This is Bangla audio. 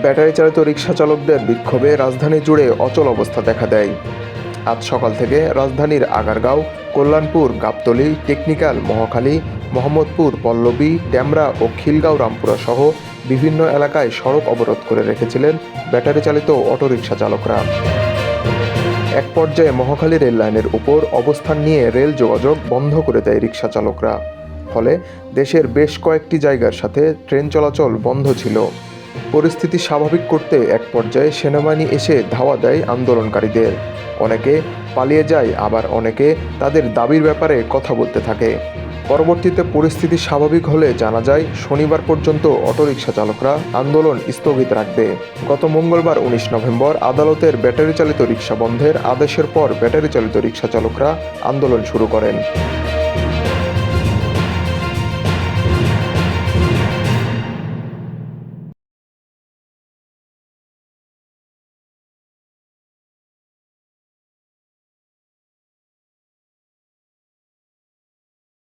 ব্যাটারি চালিত রিকশা চালকদের বিক্ষোভে রাজধানী জুড়ে অচল অবস্থা দেখা দেয়। আজ সকাল থেকে রাজধানীর আগারগাঁও, কল্যাণপুর, গাবতলী, টেকনিক্যাল, মহাখালী, মোহাম্মদপুর, পল্লবী, ডেমরা ও খিলগাঁও, রামপুরা সহ বিভিন্ন এলাকায় সড়ক অবরোধ করে রেখেছিলেন ব্যাটারি চালিত অটোরিকশা চালকরা। এক পর্যায়ে মহাখালী রেল লাইনের উপর অবস্থান নিয়ে রেল যোগাযোগ বন্ধ করে দেয় রিকশা চালকরা। ফলে দেশের বেশ কয়েকটি জায়গার সাথে ট্রেন চলাচল বন্ধ ছিল। পরিস্থিতি স্বাভাবিক করতে এক পর্যায়ে সেনাবাহিনী এসে ধাওয়া দেয় আন্দোলনকারীদের। অনেকে পালিয়ে যায়, আবার অনেকে তাদের দাবির ব্যাপারে কথা বলতে থাকে। পরবর্তীতে পরিস্থিতি স্বাভাবিক হলে জানা যায় শনিবার পর্যন্ত অটোরিকশা চালকরা আন্দোলন স্থগিত রাখবে। গত মঙ্গলবার 19 নভেম্বর আদালতের ব্যাটারি চালিত রিকশা বন্ধের আদেশের পর ব্যাটারি চালিত রিকশা চালকরা আন্দোলন শুরু করেন।